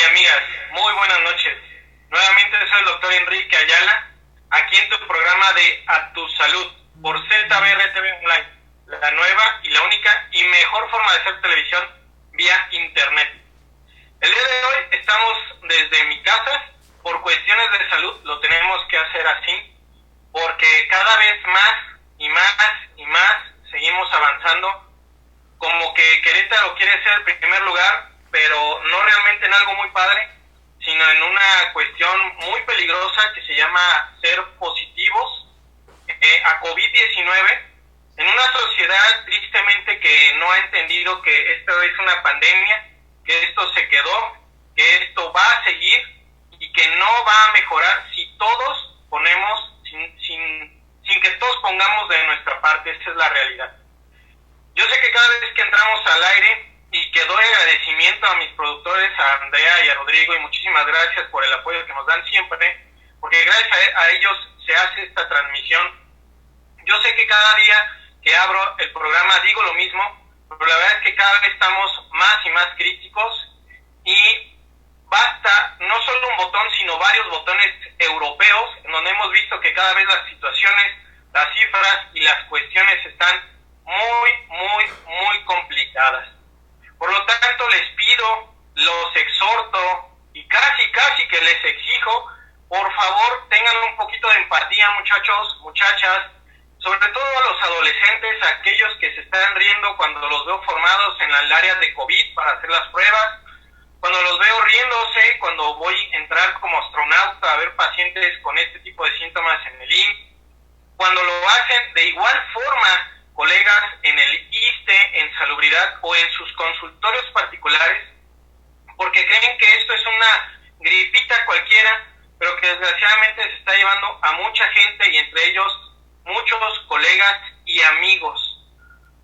amigas, muy buenas noches. Nuevamente soy el doctor Enrique Ayala, aquí en tu programa de A Tu Salud, por ZBR TV Online, la nueva y la única y mejor forma de hacer televisión vía internet. El día de hoy estamos desde mi casa, por cuestiones de salud lo tenemos que hacer así, porque cada vez más y más y más seguimos avanzando, como que Querétaro quiere ser el primer lugar, pero no realmente en algo muy padre, sino en una cuestión muy peligrosa que se llama ser positivos a COVID-19, en una sociedad tristemente que no ha entendido que esto es una pandemia, que esto se quedó, que esto va a seguir y que no va a mejorar si todos ponemos, sin que todos pongamos de nuestra parte. Esa es la realidad. Yo sé que cada vez que entramos al aire y que doy agradecimiento a mis productores, a Andrea y a Rodrigo, y muchísimas gracias por el apoyo que nos dan siempre, porque gracias a ellos se hace esta transmisión. Yo sé que cada día que abro el programa digo lo mismo, pero la verdad es que cada vez estamos más y más críticos y basta no solo un botón, sino varios botones europeos, en donde hemos visto que cada vez las situaciones, las cifras y las cuestiones están muy complicadas. Por lo tanto, les pido, los exhorto y casi que les exijo, por favor, tengan un poquito de empatía, muchachos, muchachas, sobre todo a los adolescentes, a aquellos que se están riendo cuando los veo formados en el área de COVID para hacer las pruebas, cuando los veo riéndose, cuando voy a entrar como astronauta a ver pacientes con este tipo de síntomas en el IMSS, cuando lo hacen de igual forma colegas en el ISSSTE, en salubridad o en sus consultorios particulares, porque creen que esto es una gripita cualquiera, pero que desgraciadamente se está llevando a mucha gente y entre ellos muchos colegas y amigos.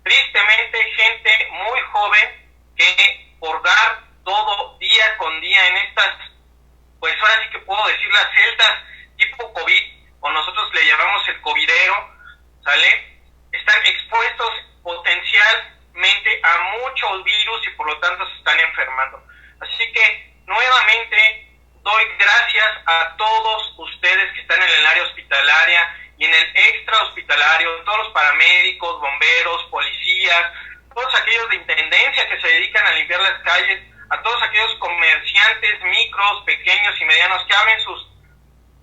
Tristemente, gente muy joven que por dar todo día con día en estas, pues ahora sí que puedo decir, las celdas tipo COVID, o nosotros le llamamos el covidero, ¿sale? Están expuestos potencialmente a muchos virus y por lo tanto se están enfermando. Así que nuevamente doy gracias a todos ustedes que están en el área hospitalaria y en el extra hospitalario, todos los paramédicos, bomberos, policías, todos aquellos de intendencia que se dedican a limpiar las calles, a todos aquellos comerciantes micros, pequeños y medianos que abren sus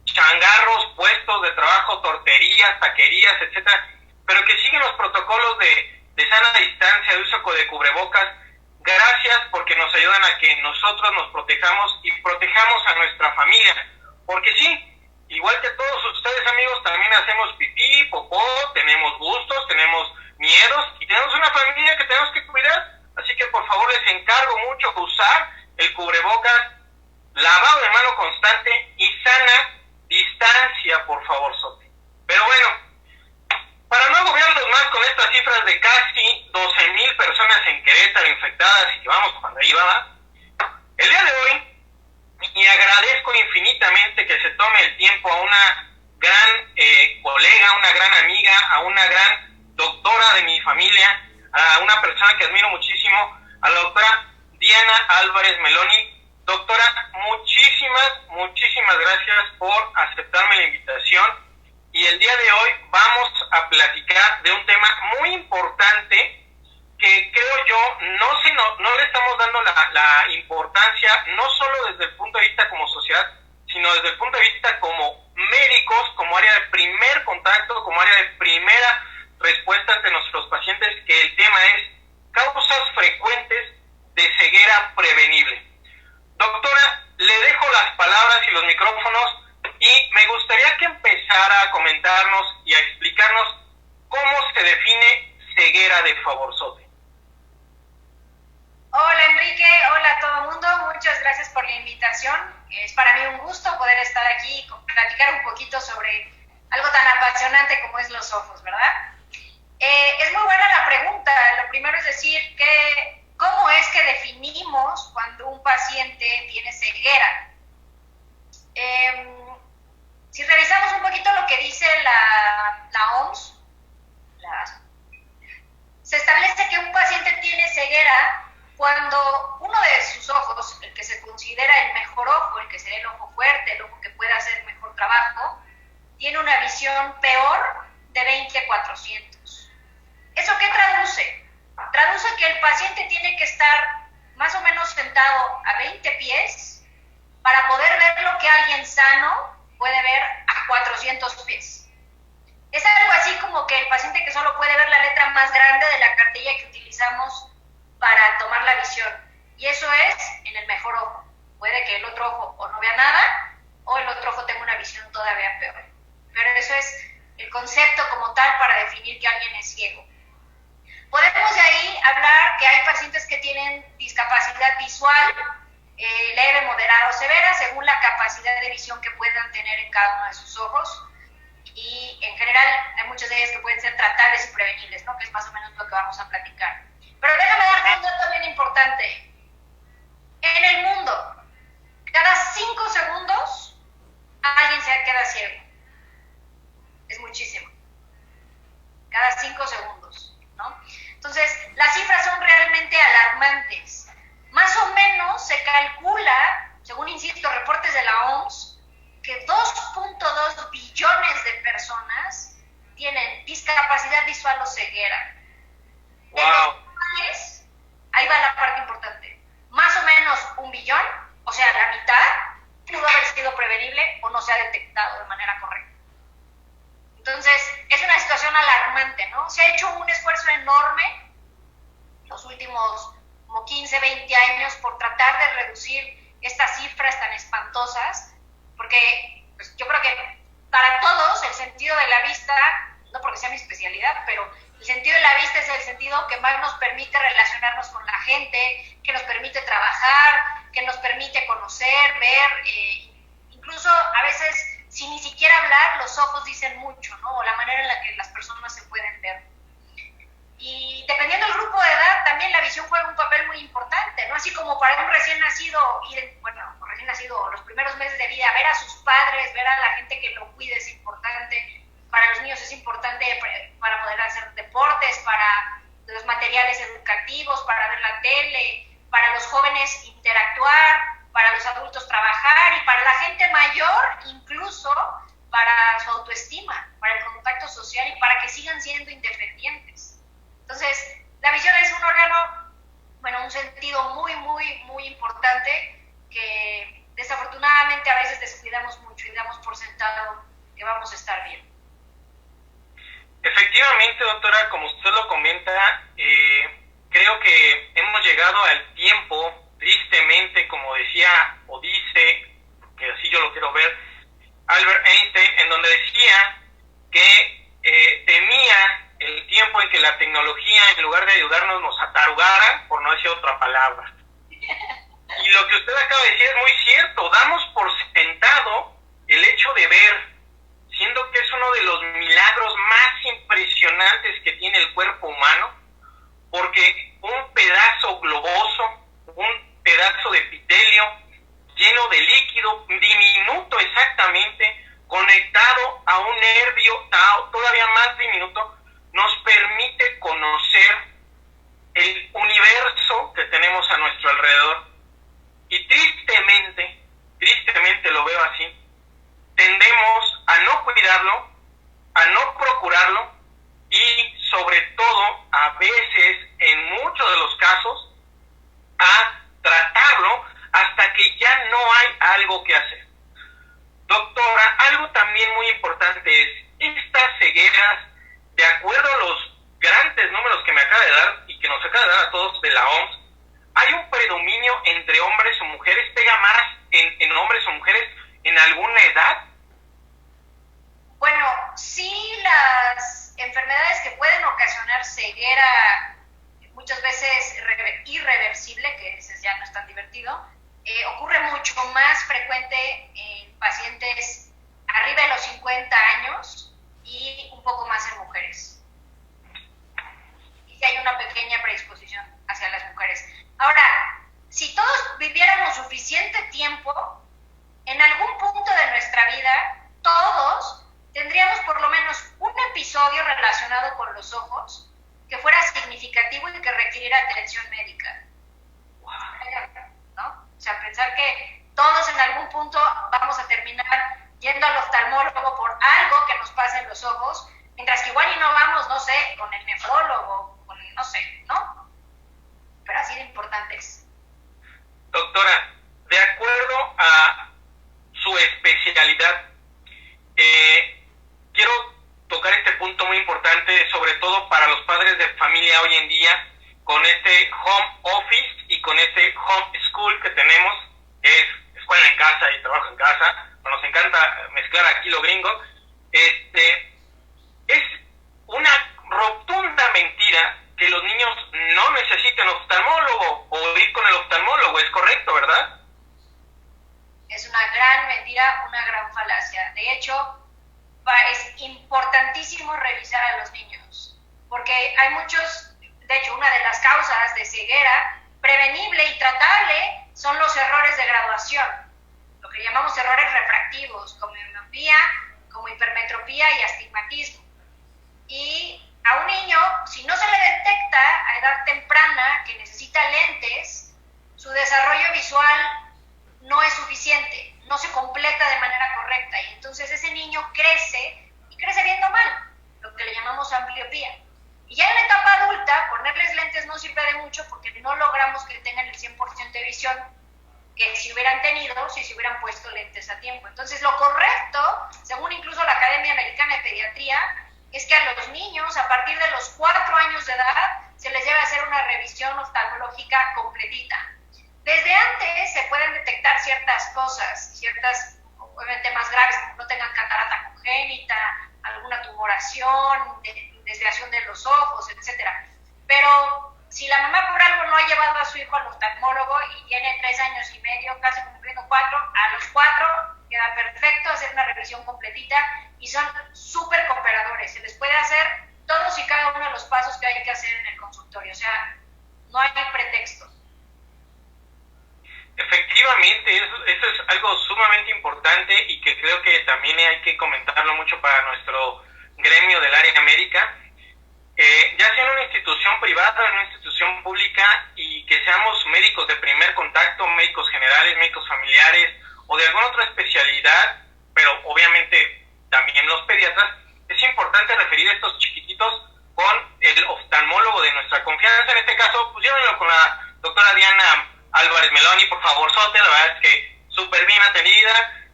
changarros, puestos de trabajo, torterías, taquerías, etcétera, pero que siguen los protocolos de sana distancia, de uso de cubrebocas. Gracias porque nos ayudan a que nosotros nos protejamos y protejamos a nuestra familia. Porque sí, igual que todos ustedes, amigos, también hacemos pipí, popó, tenemos gustos, tenemos miedos y tenemos una familia que tenemos que cuidar. Así que por favor les encargo mucho usar el cubrebocas, lavado de mano constante y sana distancia, por favor, Sote. Pero bueno, para no agobiarlos más con estas cifras de casi 12,000 personas en Querétaro infectadas y que vamos cuando ahí va, el día de hoy, y agradezco infinitamente que se tome el tiempo a una gran colega, una gran amiga, a una gran doctora de mi familia, a una persona que admiro muchísimo, a la doctora Diana Álvarez Meloni. Doctora, muchísimas gracias por aceptarme la invitación. Y el día de hoy vamos a platicar de un tema muy importante que creo yo no le estamos dando la importancia, no solo desde el punto de vista como sociedad, sino desde el punto de vista como médicos, como área de primer contacto, como área de primera respuesta ante nuestros pacientes, que el tema es causas frecuentes de ceguera prevenible. Doctora, le dejo las palabras y los micrófonos y me gustaría que empezara a comentarnos y a explicarnos cómo se define ceguera de favorzote. Hola Enrique, hola a todo el mundo, muchas gracias por la invitación. Es para mí un gusto poder estar aquí y platicar un poquito sobre algo tan apasionante como es los ojos, ¿verdad? Es muy buena la pregunta. Lo primero es decir que ¿cómo es que definimos cuando un paciente tiene ceguera? Si revisamos un poquito lo que dice la OMS, se establece que un paciente tiene ceguera cuando uno de sus sus ojos, el que se considera el mejor ojo, el que sería el ojo fuerte, el ojo que puede hacer mejor trabajo, tiene una visión peor de 20/400. ¿Eso qué traduce? Traduce que el paciente tiene que estar más o menos sentado a 20 pies para poder ver lo que alguien sano puede ver a 400 pies. Es algo así como que el paciente que solo puede ver la letra más grande de la cartilla que utilizamos para tomar la visión. Y eso es en el mejor ojo. Puede que el otro ojo o no vea nada, o el otro ojo tenga una visión todavía peor. Pero eso es el concepto como tal para definir que alguien es ciego. Podemos de ahí hablar que hay pacientes que tienen discapacidad visual, leve, moderada o severa, según la capacidad de visión que puedan tener en cada uno de sus ojos. Y en general hay muchas de ellas que pueden ser tratables y prevenibles, ¿no? Que es más o menos lo que vamos a platicar. Pero déjame darte un dato bien importante. En el mundo, cada 5 segundos alguien se queda ciego. Es muchísimo. Cada 5 segundos, ¿no? Entonces, las cifras son realmente alarmantes. Más o menos se calcula, según insisto, reportes de la OMS, que 2.2 billones de personas tienen discapacidad visual o ceguera. Wow. Ahí va la parte importante. Más o menos 1 billón, o sea, la mitad, pudo haber sido prevenible o no se ha detectado de manera correcta. Entonces, es una situación alarmante, ¿no? Se ha hecho un esfuerzo enorme los últimos como 15, 20 años por tratar de reducir estas cifras tan espantosas, porque pues, yo creo que para todos el sentido de la vista, no porque sea mi especialidad, pero el sentido de la vista es el sentido que más nos permite relacionarnos con la gente, que nos permite trabajar, que nos permite conocer, ver, incluso a veces sin ni siquiera hablar, los ojos dicen mucho, ¿no? O la manera en la que las personas se pueden ver. Y dependiendo del grupo de edad, también la visión juega un papel muy importante, ¿no? Así como para un recién nacido, recién nacido, los primeros meses de vida, ver a sus padres, ver a la gente que lo cuide es importante. Para los niños es importante para poder hacer deportes, para los materiales educativos, para ver la tele, para los jóvenes interactuar, para los adultos trabajar y para la gente mayor incluso para su autoestima, para el contacto social y para que sigan siendo independientes. Entonces, la visión es un órgano, un sentido muy, muy, muy importante que desafortunadamente a veces descuidamos mucho y damos por sentado que vamos a estar bien. Efectivamente, doctora, como usted lo comenta, creo que hemos llegado al tiempo, tristemente, como decía o dice, que así yo lo quiero ver, Albert Einstein, en donde decía que temía el tiempo en que la tecnología, en lugar de ayudarnos, nos atarugara, por no decir otra palabra. Y lo que usted acaba de decir es muy cierto, damos por sentado el hecho de ver, siendo que es uno de los milagros más impresionantes que tiene el cuerpo humano, porque un pedazo globoso, un pedazo de epitelio lleno de líquido diminuto exactamente, conectado a un nervio todavía más diminuto, nos permite conocer el universo que tenemos a nuestro alrededor. Y tristemente lo veo así, tendemos a no cuidarlo, a no procurarlo y sobre todo, a veces, en muchos de los casos, a tratarlo hasta que ya no hay algo que hacer. Doctora, algo también muy importante es, estas cegueras, de acuerdo a los grandes números que me acaba de dar y que nos acaba de dar a todos de la OMS, hay un predominio entre hombres o mujeres, pega más en hombres o mujeres en alguna edad. Bueno, sí, las enfermedades que pueden ocasionar ceguera, muchas veces irreversible, que ese ya no es tan divertido, ocurre mucho más frecuente en pacientes arriba de los 50 años y un poco más en mujeres. Y sí hay una pequeña predisposición hacia las mujeres. Ahora, si todos viviéramos suficiente tiempo, en algún punto de nuestra vida, todos tendríamos por lo menos un episodio relacionado con los ojos que fuera significativo y que requiriera atención médica. ¿No? todos en algún punto vamos a terminar yendo al oftalmólogo por algo que nos pasa en los ojos, mientras que igual y no vamos, no sé, con el nefrólogo, no sé, ¿no? Pero así de importante es. Doctora, de acuerdo a su especialidad, quiero tocar este punto muy importante, sobre todo para los padres de familia hoy en día, con este home office y con este home school que tenemos, que es escuela en casa y trabajo en casa. Nos encanta mezclar aquí lo gringo. Es una rotunda mentira que los niños no necesiten oftalmólogo o ir con el oftalmólogo, ¿es correcto, verdad? Es una gran mentira, una gran falacia. De hecho, es importantísimo revisar a los niños, porque hay muchos, de hecho, una de las causas de ceguera prevenible y tratable son los errores de graduación, lo que llamamos errores refractivos, como miopía, como hipermetropía y astigmatismo. Y a un niño, si no se le detecta a edad temprana que necesita lentes, su desarrollo visual no es suficiente, no se completa de manera correcta, y entonces ese niño crece y crece viendo mal, lo que le llamamos ambliopía. Y ya en la etapa adulta, ponerles lentes no sirve de mucho porque no logramos que tengan el 100% de visión que si hubieran tenido, si se hubieran puesto lentes a tiempo. Entonces, lo correcto, según incluso la Academia Americana de Pediatría, es que a los niños, a partir de los 4 años de edad, se les debe hacer una revisión oftalmológica completita. Desde antes se pueden detectar ciertas cosas, ciertas, obviamente más graves, como no tengan catarata congénita, alguna tumoración, desviación de los ojos, etcétera. Pero si la mamá por algo no ha llevado a su hijo al oftalmólogo y tiene 3 años y medio, casi cumpliendo 4, a los 4 queda perfecto hacer una revisión completita y son súper cooperadores. Se les puede hacer todos y cada uno de los pasos que hay que hacer en el consultorio. O sea, no hay pretexto. Efectivamente, eso es algo sumamente importante y que creo que también hay que comentarlo mucho para nuestro gremio del área médica, ya sea en una institución privada, en una institución pública, y que seamos médicos de primer contacto, médicos generales, médicos familiares o de alguna otra especialidad, pero obviamente también los pediatras, es importante referir a estos chiquititos con el oftalmólogo de nuestra confianza. En este caso, pues llévenlo con la doctora Diana Álvarez Meloni, por favor, Sote, la verdad es que súper bien atendida,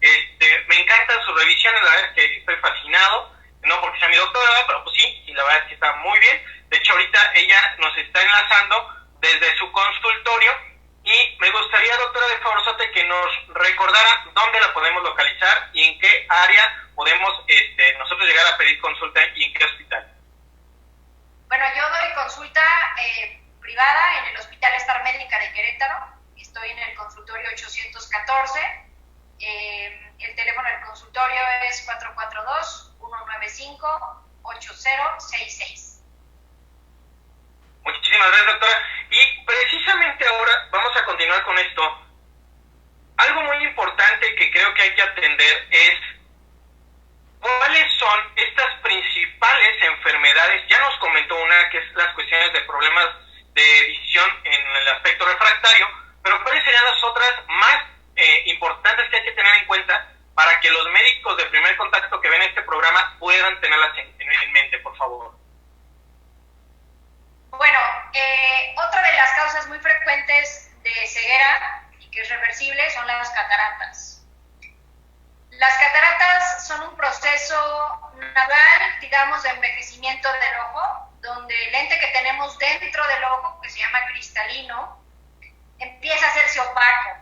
me encantan sus revisiones, la verdad es que estoy fascinado, no porque sea mi doctora, pero pues sí, la verdad es que está muy bien. De hecho, ahorita ella nos está enlazando desde su consultorio y me gustaría, doctora, de favor, Sote, que nos recordara dónde la podemos localizar y en qué área podemos nosotros llegar a pedir consulta y en qué hospital. Bueno, yo doy consulta privada en el Hospital Star Médica de Querétaro. Estoy en el consultorio 814. El teléfono del consultorio es 442-195-8066. Muchísimas gracias, doctora. Y precisamente ahora vamos a continuar con esto. Algo muy importante que creo que hay que atender es cuáles son estas principales enfermedades. Ya nos comentó una, que es las cuestiones de problemas de visión en el aspecto refractario, pero cuáles serían las otras más importantes que hay que tener en cuenta para que los médicos de primer contacto que ven este programa puedan tenerlas en mente, por favor. Bueno, otra de las causas muy frecuentes de ceguera y que es reversible son las cataratas. Las cataratas son un proceso natural, digamos, de envejecimiento del ojo, donde el lente que tenemos dentro del ojo, que se llama cristalino, empieza a hacerse opaco.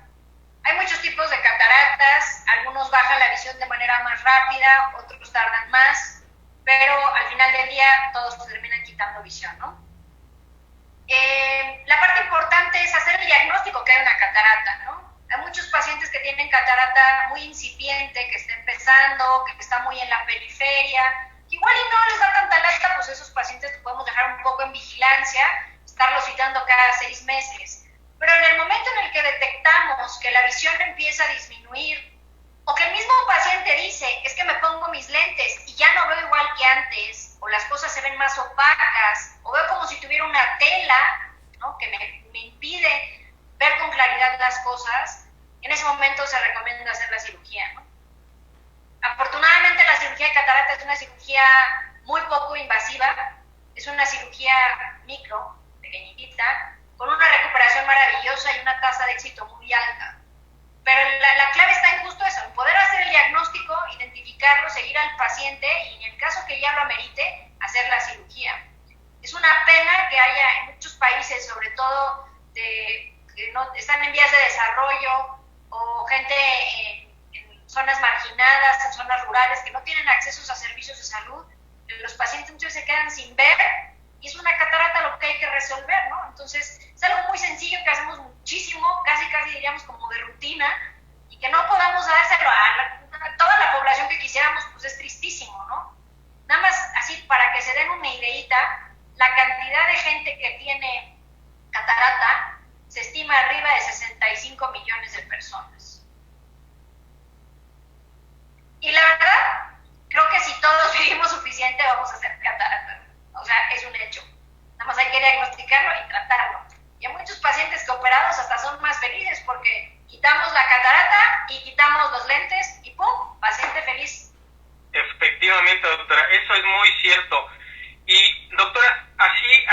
Hay muchos tipos de cataratas, algunos bajan la visión de manera más rápida, otros tardan más, pero al final del día todos se terminan quitando visión, ¿no? La parte importante es hacer el diagnóstico que hay una catarata, ¿no? Hay muchos pacientes que tienen catarata muy incipiente, que está empezando, que está muy en la periferia, que igual y no les da tanta lata, pues esos pacientes los podemos dejar un poco en vigilancia, estarlos citando cada 6 meses. Pero en el momento en el que detectamos que la visión empieza a disminuir, o que el mismo paciente dice, es que me pongo mis lentes y ya no veo igual que antes, o las cosas se ven más opacas, o veo como si tuviera una tela, ¿no?, que me impide ver con claridad las cosas, en ese momento se recomienda hacer la cirugía, ¿no? Afortunadamente la cirugía de catarata es una cirugía muy poco invasiva, es una cirugía micro, pequeñita, con una recuperación maravillosa y una tasa de éxito muy alta. Pero la clave está en justo eso, en poder hacer el diagnóstico, identificarlo, seguir al paciente y en el caso que ya lo amerite, hacer la cirugía. Es una pena que haya en muchos países, sobre todo que no están en vías de desarrollo o gente en zonas marginadas, en zonas rurales, que no tienen acceso a servicios de salud, los pacientes entonces se quedan sin ver y es una catarata lo que hay que resolver, ¿no? Entonces es algo muy sencillo que hacemos muchísimo, casi diríamos como de rutina, y que no podamos dárselo a toda la población que quisiéramos, pues es tristísimo, ¿no? Nada más así para que se den una ideita, la cantidad de gente que tiene catarata se estima arriba de 65 millones de personas. Y la verdad, creo que si todos vivimos suficiente vamos a hacer catarata. O sea, es un hecho. Nada más hay que diagnosticarlo y tratarlo. Y hay muchos pacientes que operados hasta son más felices porque quitamos la catarata y quitamos los lentes y ¡pum! Paciente feliz. Efectivamente, doctora, eso es muy cierto. Y, doctora, así,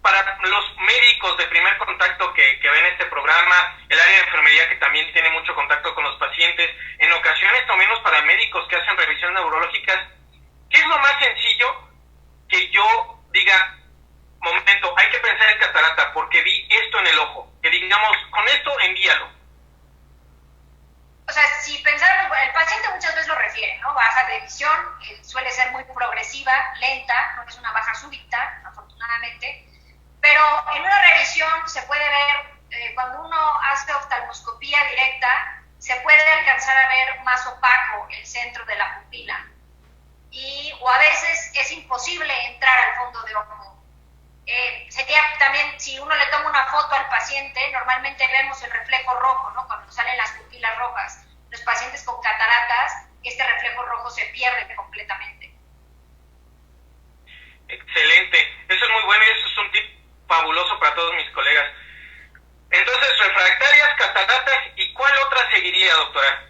para los médicos de primer contacto que ven este programa, el área de enfermería que también tiene mucho contacto con los pacientes, en ocasiones también los paramédicos que hacen revisiones neurológicas, ¿qué es lo más sencillo que yo diga, momento, hay que pensar en catarata porque vi esto en el ojo? Que digamos, con esto envíalo. O sea, si pensamos, el paciente muchas veces lo refiere, ¿no? Baja de visión, suele ser muy progresiva, lenta, no es una baja súbita, afortunadamente, pero en una revisión se puede ver, cuando uno hace oftalmoscopía directa, se puede alcanzar a ver más opaco el centro de la pupila. O a veces es imposible entrar al fondo de ojo. Sería también, si uno le toma una foto al paciente, normalmente vemos el reflejo rojo, ¿no? Cuando salen las pupilas rojas. Los pacientes con cataratas, este reflejo rojo se pierde completamente. Excelente, eso es muy bueno y eso es un tip fabuloso para todos mis colegas. Entonces, refractarias, cataratas, ¿y cuál otra seguiría, doctora?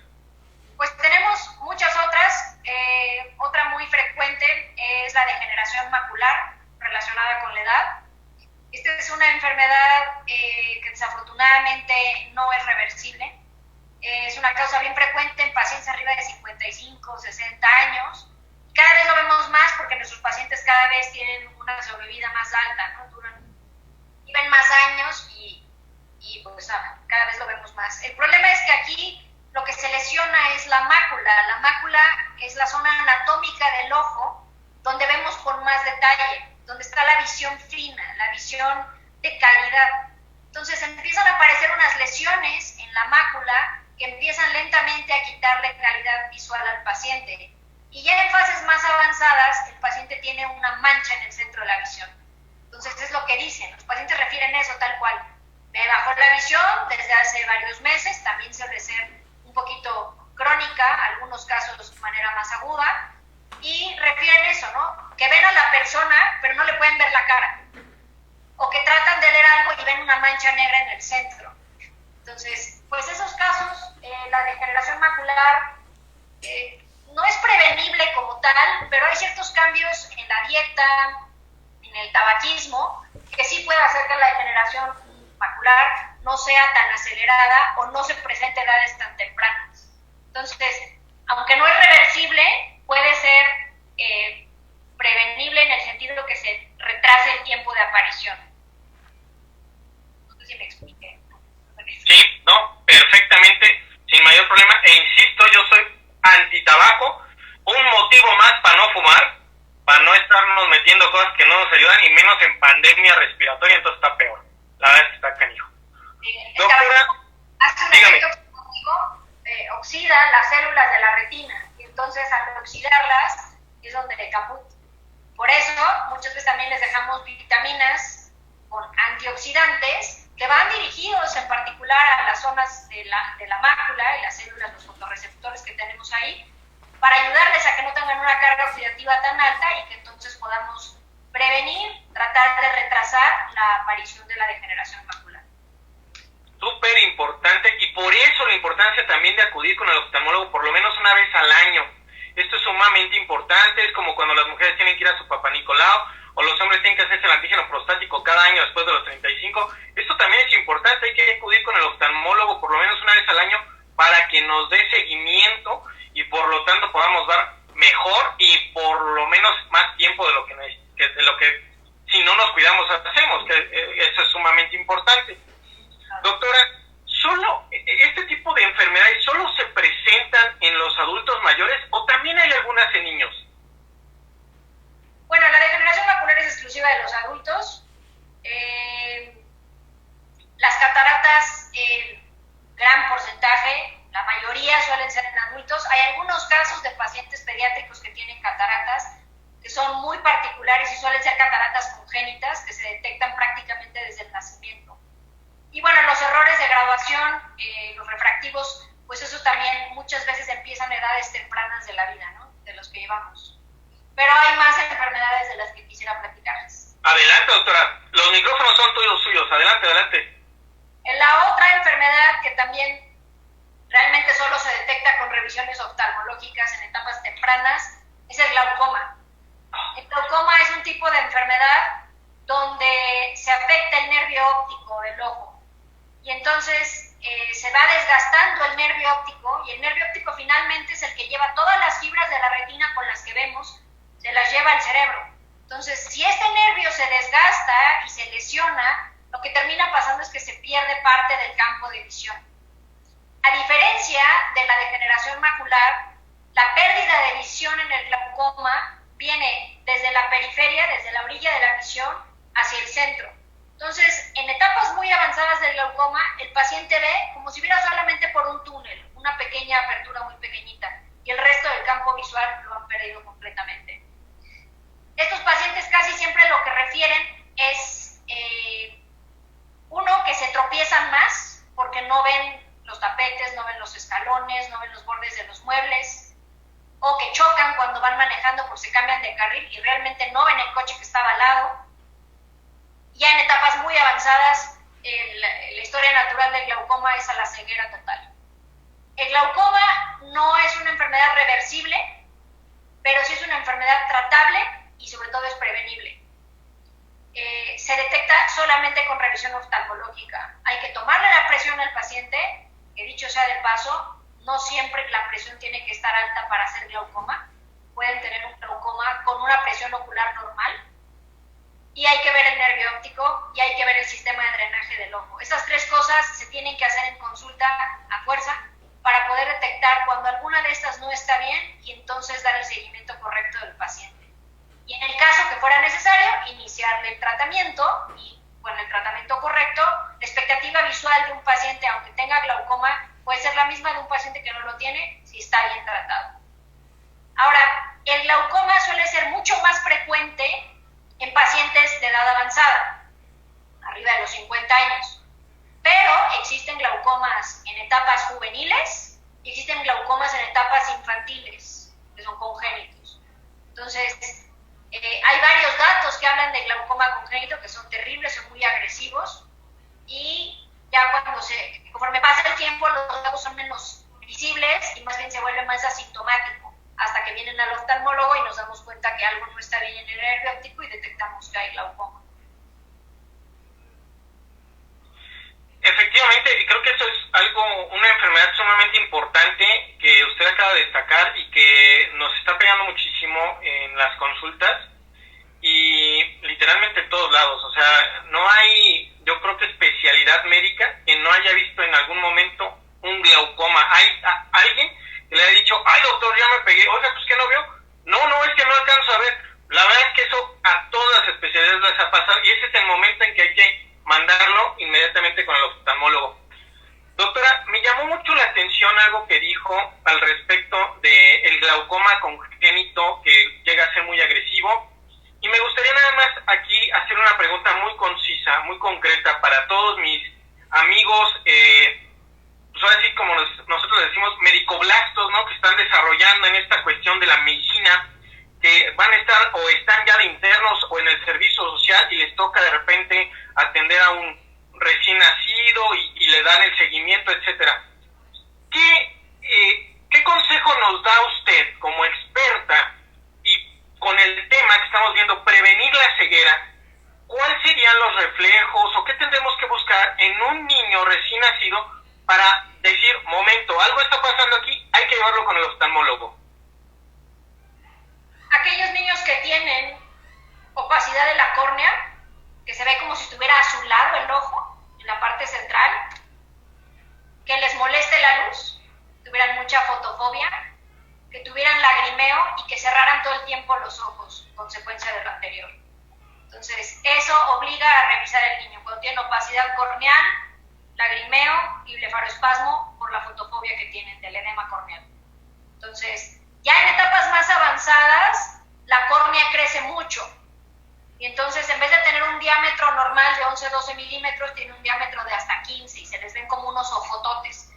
Pues tenemos muchas otras. Otra muy frecuente es la degeneración macular relacionada con la edad. Esta es una enfermedad que desafortunadamente no es reversible. Es una causa bien frecuente en pacientes arriba de 55, 60 años. Cada vez lo vemos más porque nuestros pacientes cada vez tienen una sobrevida más alta, ¿no? Viven más años y pues cada vez lo vemos más. El problema es que aquí lo que se lesiona es la mácula. La mácula es la zona anatómica del ojo donde vemos con más detalle, donde está la visión fina, la visión de calidad. Entonces empiezan a aparecer unas lesiones en la mácula que empiezan lentamente a quitarle calidad visual al paciente. Y ya en fases más avanzadas, el paciente tiene una mancha en el centro de la visión. Entonces es lo que dicen, los pacientes refieren eso tal cual. Me bajó la visión desde hace varios meses, también suele ser un poquito crónica, algunos casos de manera más aguda, y refieren eso, ¿no? Que ven a la persona, pero no le pueden ver la cara. O que tratan de leer algo y ven una mancha negra en el centro. Entonces, pues esos casos, la degeneración macular no es prevenible como tal, pero hay ciertos cambios en la dieta, en el tabaquismo, que sí puede hacer que la degeneración macular no sea tan acelerada o no se presente a edades tan tempranas. Entonces, aunque no es reversible, puede ser prevenible en el sentido que se retrase el tiempo de aparición. No sé si me expliqué. Sí, no, perfectamente, sin mayor problema, e insisto, yo soy antitabaco, un motivo más para no fumar, para no estarnos metiendo cosas que no nos ayudan, y menos en pandemia respiratoria, entonces está peor. La verdad es que está canijo. Doctora, hace un efecto positivo, oxida las células de la retina, y entonces al oxidarlas es donde le caput. Por eso, muchas veces también les dejamos vitaminas con antioxidantes que van dirigidos en particular a las zonas de la mácula y las células, los fotorreceptores que tenemos ahí, para ayudarles a que no tengan una carga oxidativa tan alta y que entonces podamos prevenir, tratar de retrasar la aparición de la degeneración macular. súper importante, y por eso la importancia también de acudir con el oftalmólogo por lo menos una vez al año. Esto es sumamente importante, es como cuando las mujeres tienen que ir a su papá Nicolau, o los hombres tienen que hacerse el antígeno prostático cada año después de los 35. Esto también es importante, hay que acudir con el oftalmólogo por lo menos una vez al año para que nos dé seguimiento y por lo tanto podamos dar mejor y por lo menos más tiempo de lo que si no nos cuidamos hacemos, que eso es sumamente importante. Doctora, ¿solo este tipo de enfermedades solo se presentan en los adultos mayores o también hay algunas en niños? Bueno, la degeneración macular es exclusiva de los adultos. Las cataratas, gran porcentaje, la mayoría suelen ser en adultos. Hay algunos casos de pacientes pediátricos que tienen cataratas que son muy particulares y suelen ser cataratas congénitas que se detectan prácticamente desde el nacimiento. Y bueno, los errores de graduación, los refractivos, pues eso también muchas veces empiezan a edades tempranas de la vida, ¿no? De los que llevamos. Pero hay más enfermedades de las que quisiera platicarles. Adelante, doctora. Los micrófonos son todos suyos. Adelante, adelante. La otra enfermedad que también realmente solo se detecta con revisiones oftalmológicas en etapas tempranas es el glaucoma. El glaucoma es un tipo de enfermedad donde se afecta el nervio óptico del ojo y entonces se va desgastando el nervio óptico y el nervio óptico finalmente es el que lleva todas las fibras de la retina con las que vemos, se las lleva al cerebro. Entonces, si este nervio se desgasta y se lesiona, lo que termina pasando es que se pierde parte del campo de visión. A diferencia de la degeneración macular, la pérdida de visión en el glaucoma viene desde la periferia, desde la orilla de la visión, hacia el centro. Entonces, en etapas muy avanzadas del glaucoma, el paciente ve como si viera solamente por un túnel, una pequeña apertura muy pequeñita, y el resto del campo visual lo han perdido completamente. Estos pacientes casi siempre lo que refieren es, uno, que se tropiezan más, porque no ven los tapetes, no ven los escalones, no ven los bordes de los muebles, o que chocan cuando van manejando porque se cambian de carril y realmente no ven el coche que estaba al lado. Ya en etapas muy avanzadas, la historia natural del glaucoma es a la ceguera total. El glaucoma no es una enfermedad reversible, pero sí es una enfermedad tratable y sobre todo es prevenible. Se detecta solamente con revisión oftalmológica. Hay que tomarle la presión al paciente, que dicho sea de paso, no siempre la presión tiene que estar alta para hacer glaucoma. Pueden tener un glaucoma con una presión ocular normal. Y hay que ver el nervio óptico y hay que ver el sistema de drenaje del ojo. Esas tres cosas se tienen que hacer en consulta a fuerza para poder detectar cuando alguna de estas no está bien y entonces dar el seguimiento correcto del paciente. Y en el caso que fuera necesario, iniciarle el tratamiento y con el tratamiento correcto, la expectativa visual de un paciente, aunque tenga glaucoma, puede ser la misma de un paciente que no lo tiene si está bien tratado. Ahora, el glaucoma suele ser mucho más frecuente en pacientes de edad avanzada, arriba de los 50 años. Pero existen glaucomas en etapas juveniles y existen glaucomas en etapas infantiles, que son congénitos. Entonces, hay varios datos que hablan de glaucoma congénito que son terribles, son muy agresivos y ya conforme pasa el tiempo los datos son menos visibles y más bien se vuelve más asintomático hasta que vienen al oftalmólogo y nos damos cuenta que algo no está bien en el nervio óptico y detectamos que hay glaucoma. Efectivamente, creo que eso es una enfermedad sumamente importante que usted acaba de destacar y que nos está pegando muchísimo en las consultas y literalmente en todos lados. O sea, no hay, yo creo que especialidad médica que no haya visto en algún momento un glaucoma. Hay alguien que le haya dicho, ay doctor, ya me pegué, oiga, pues ¿qué no veo? No, es que no alcanzo a ver. La verdad es que eso a todas las especialidades les ha pasado y ese es el momento en que hay que mandarlo inmediatamente con el oftalmólogo. Doctora, me llamó mucho la atención algo que dijo al respecto del glaucoma congénito que llega a ser muy agresivo y me gustaría nada más aquí hacer una pregunta muy concisa, muy concreta para todos mis amigos, pues ahora sí como nosotros decimos medicoblastos, ¿no? Que están desarrollando en esta cuestión de la medicina, que van a estar o están ya de internos o en el servicio social y les toca de repente atender a un recién nacido y le dan el seguimiento, etcétera. ¿Qué consejo nos da usted como experta y con el tema que estamos viendo, prevenir la ceguera? ¿Cuáles serían los reflejos o qué tendremos que buscar en un niño recién nacido para decir, momento, algo está pasando aquí, hay que llevarlo con el oftalmólogo? Aquellos niños que tienen opacidad de la córnea, que se ve como si estuviera azulado el ojo, en la parte central, que les moleste la luz, tuvieran mucha fotofobia, que tuvieran lagrimeo y que cerraran todo el tiempo los ojos, consecuencia de lo anterior. Entonces, eso obliga a revisar el niño cuando tiene opacidad corneal, lagrimeo y blefaroespasmo por la fotofobia que tienen del edema corneal. Entonces, ya en etapas más avanzadas, la córnea crece mucho. Y entonces, en vez de tener un diámetro normal de 11-12 milímetros, tiene un diámetro de hasta 15 y se les ven como unos ojototes.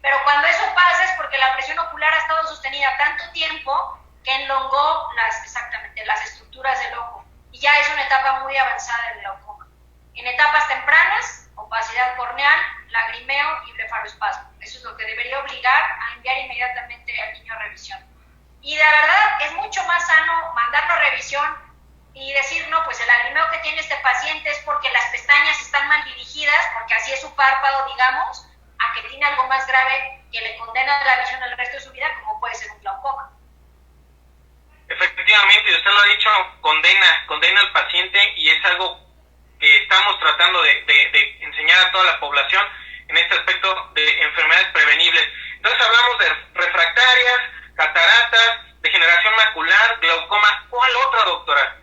Pero cuando eso pasa es porque la presión ocular ha estado sostenida tanto tiempo que enlongó las estructuras del ojo. Y ya es una etapa muy avanzada del glaucoma. En etapas tempranas, opacidad corneal, lagrimeo y blefaroespasmo. Eso es lo que debería obligar a enviar inmediatamente al niño a revisión. Y de verdad es mucho más sano mandarlo a revisión y decir, no, pues el lagrimeo que tiene este paciente es porque las pestañas están mal dirigidas, porque así es su párpado, digamos, a que tiene algo más grave que le condena la visión el resto de su vida, como puede ser un glaucoma. Efectivamente, usted lo ha dicho, condena al paciente y es algo que estamos tratando de enseñar a toda la población en este aspecto de enfermedades prevenibles. Entonces hablamos de refractarias, cataratas, degeneración macular, glaucoma. ¿Cuál otra, doctora?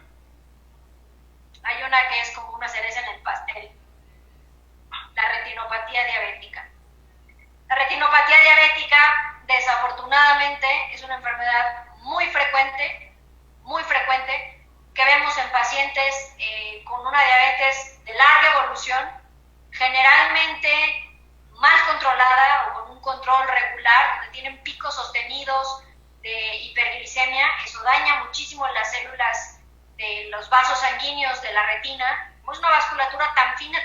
Hay una que es como una cereza en el pastel, la retinopatía diabética. La retinopatía diabética, desafortunadamente, es una enfermedad muy frecuente, que vemos en pacientes con una diabetes de larga evolución, generalmente mal controlada o con un control regular, donde tienen picos sostenidos de hiperglicemia. Eso daña muchísimo las células de los vasos sanguíneos de la retina. Como es una vasculatura tan fina,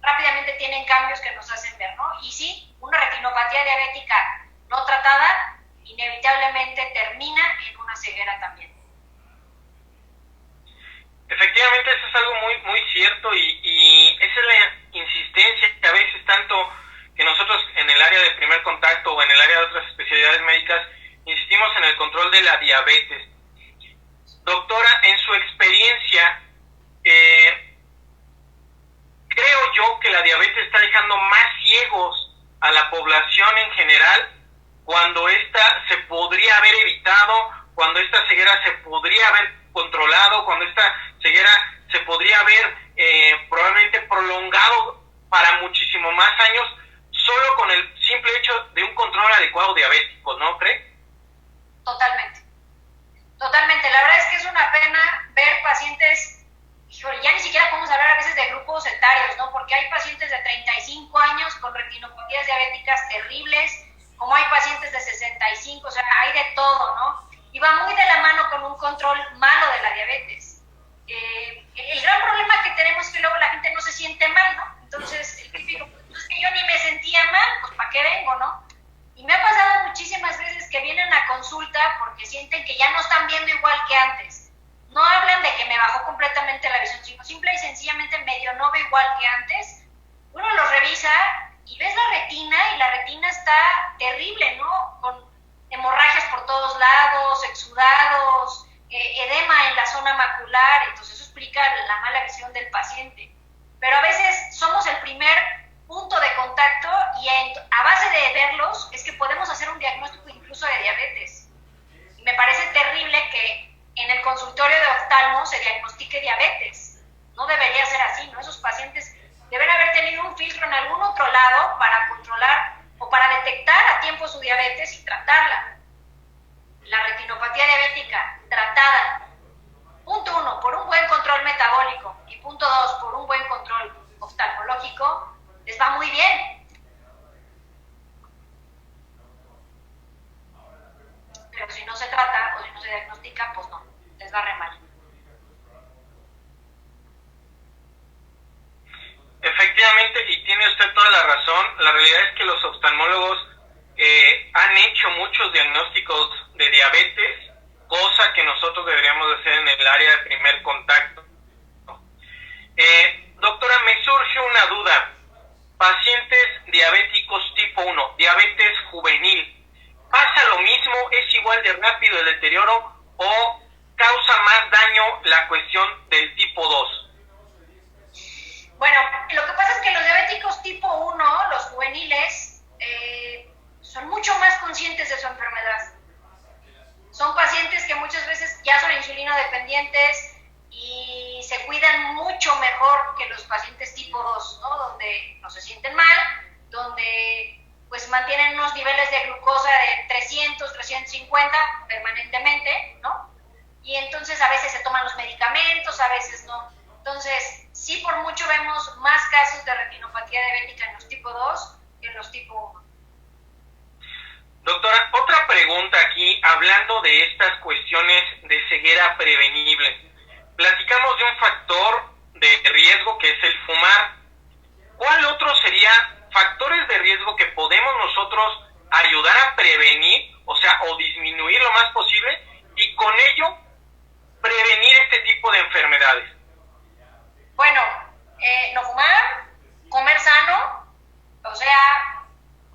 rápidamente tienen cambios que nos hacen ver, ¿no? Y sí, una retinopatía diabética no tratada inevitablemente termina en una ceguera también. Efectivamente, eso es algo muy cierto y esa es la insistencia que a veces tanto que nosotros en el área de primer contacto o en el área de otras especialidades médicas insistimos en el control de la diabetes. Doctora, en su experiencia, creo yo que la diabetes está dejando más ciegos a la población en general, cuando esta se podría haber evitado, cuando esta ceguera se podría haber controlado, cuando esta ceguera se podría haber probablemente prolongado para muchísimo más años, solo con el simple hecho de un control adecuado diabético, ¿no cree? Totalmente. La verdad es que es una pena ver pacientes, ya ni siquiera podemos hablar a veces de grupos etarios, ¿no? Porque hay pacientes de 35 años con retinopatías diabéticas terribles, como hay pacientes de 65, o sea, hay de todo, ¿no? Y va muy de la mano con un control malo de la diabetes. El gran problema que tenemos es que luego la gente no se siente mal, ¿no? Entonces, el típico, pues es que yo ni me sentía mal, pues ¿para qué vengo, no? Y me ha pasado muchísimas veces que vienen a consulta porque sienten que ya no están viendo igual que antes. No hablan de que me bajó completamente la visión, sino simple y sencillamente medio no veo igual que antes. Uno los revisa y ves la retina y la retina está terrible, ¿no? Con hemorragias por todos lados, exudados, edema en la zona macular. Entonces eso explica la mala visión del paciente. Pero a veces somos el primer punto de contacto y a base de verlos es que podemos hacer un diagnóstico incluso de diabetes. Y me parece terrible que en el consultorio de oftalmo se diagnostique diabetes. No debería ser así, ¿no? Esos pacientes deben haber tenido un filtro en algún otro lado para controlar o para detectar a tiempo su diabetes y tratarla. La retinopatía diabética tratada, punto 1, por un buen control metabólico y punto 2, por un buen control oftalmológico, les va muy bien. Pero si no se trata o si no se diagnostica, pues no, les va re mal. Efectivamente, la realidad es que los oftalmólogos han hecho muchos diagnósticos de diabetes, cosa que nosotros deberíamos de hacer en el área de primer contacto. Doctora, me surge una duda. Pacientes diabéticos tipo 1, diabetes juvenil, ¿pasa lo mismo? ¿Es igual de rápido el deterioro o causa más daño la cuestión del tipo 2? Bueno, lo que pasa es que los diabéticos tipo 1, los juveniles, son mucho más conscientes de su enfermedad. Son pacientes que muchas veces ya son insulino dependientes y se cuidan mucho mejor que los pacientes tipo 2, ¿no? Donde no se sienten mal, donde pues mantienen unos niveles de glucosa de 300, 350 permanentemente, ¿no? Y entonces a veces se toman los medicamentos, a veces no. Entonces, sí, por mucho vemos más casos de retinopatía diabética en los tipo 2 que en los tipo 1. Doctora, otra pregunta aquí, hablando de estas cuestiones de ceguera prevenible. Platicamos de un factor de riesgo que es el fumar. ¿Cuál otro sería factores de riesgo que podemos nosotros ayudar a prevenir, o disminuir lo más posible, y con ello prevenir este tipo de enfermedades? Bueno, no fumar, comer sano,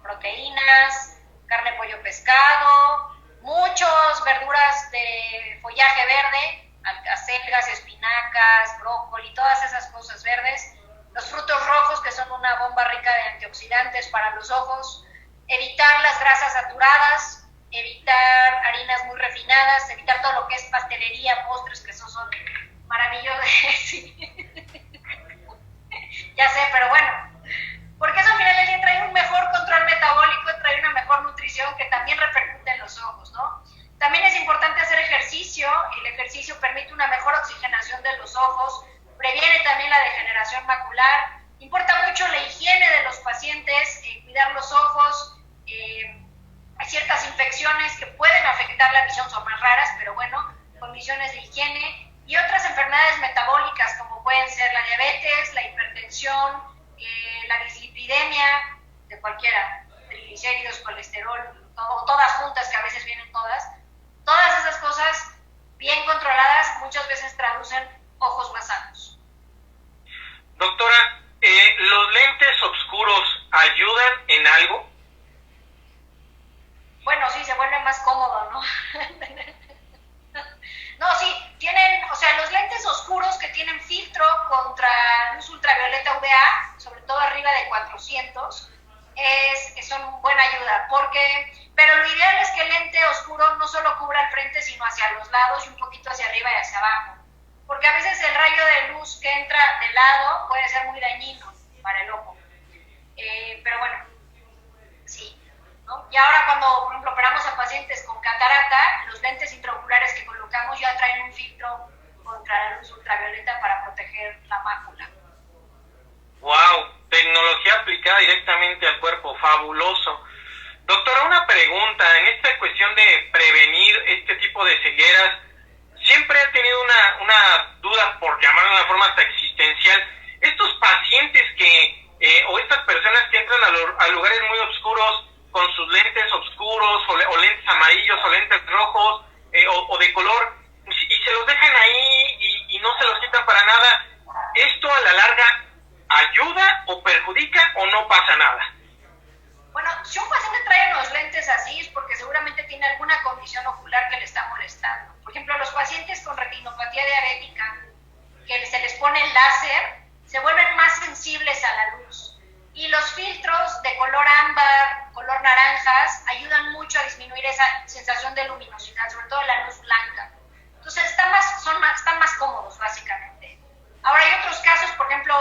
proteínas, carne, pollo, pescado, muchas verduras de follaje verde, acelgas, espinacas, brócoli, todas esas cosas verdes, los frutos rojos que son una bomba rica de antioxidantes para los ojos, evitar las grasas saturadas, evitar harinas muy refinadas, evitar todo lo que es pastelería, postres, que esos son maravillosos. Ya sé, pero bueno, porque eso al final del día trae un mejor control metabólico, trae una mejor nutrición que también repercute en los ojos, ¿no? También es importante hacer ejercicio. El ejercicio permite una mejor oxigenación de los ojos, previene también la degeneración macular. Importa mucho la higiene de los pacientes, cuidar los ojos. Hay ciertas infecciones que pueden afectar la visión, son más raras, pero bueno, condiciones de higiene. Y otras enfermedades metabólicas como pueden ser la diabetes, la hipertensión, la dislipidemia, de cualquiera, triglicéridos, colesterol, todas juntas, que a veces vienen todas. Todas esas cosas bien controladas muchas veces traducen ojos más sanos. Doctora, ¿los lentes oscuros ayudan en algo? Bueno, sí, se vuelve más cómodo, ¿no? No, sí, los lentes oscuros que tienen filtro contra luz ultravioleta UVA, sobre todo arriba de 400, son buena ayuda, pero lo ideal es que el lente oscuro no solo cubra el frente, sino hacia los lados y un poquito hacia arriba y hacia abajo, porque a veces el rayo de luz que entra de lado puede ser muy dañino para el ojo, pero bueno, sí, ¿no? Y ahora cuando, por ejemplo, operamos a pacientes con catarata, los lentes intraoculares que colocamos ya traen un filtro contra la luz ultravioleta para proteger la mácula. ¡Wow! Tecnología aplicada directamente al cuerpo, fabuloso. Doctora, una pregunta, en esta cuestión de prevenir este tipo de cegueras, siempre he tenido una duda, por llamarlo de una forma hasta existencial. Estos pacientes o estas personas que entran a lugares muy oscuros, con sus lentes oscuros, o lentes amarillos, o lentes rojos, o de color, y se los dejan ahí y no se los quitan para nada, ¿esto a la larga ayuda o perjudica o no pasa nada? Bueno, si un paciente trae unos lentes así es porque seguramente tiene alguna condición ocular que le está molestando. Por ejemplo, los pacientes con retinopatía diabética, que se les pone el láser, se vuelven más sensibles a la luz. Y los filtros de color ámbar, color naranjas, ayudan mucho a disminuir esa sensación de luminosidad, sobre todo la luz blanca. Entonces están más cómodos, básicamente. Ahora hay otros casos, por ejemplo,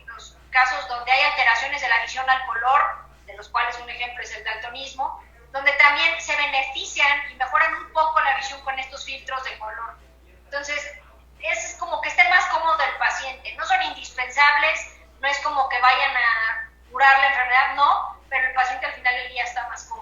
los casos donde hay alteraciones de la visión al color, de los cuales un ejemplo es el daltonismo, donde también se benefician y mejoran un poco la visión con estos filtros de color. Entonces, es como que esté más cómodo el paciente. No son indispensables, no es como que vayan a curar la enfermedad, no, pero el paciente al final del día está más cómodo.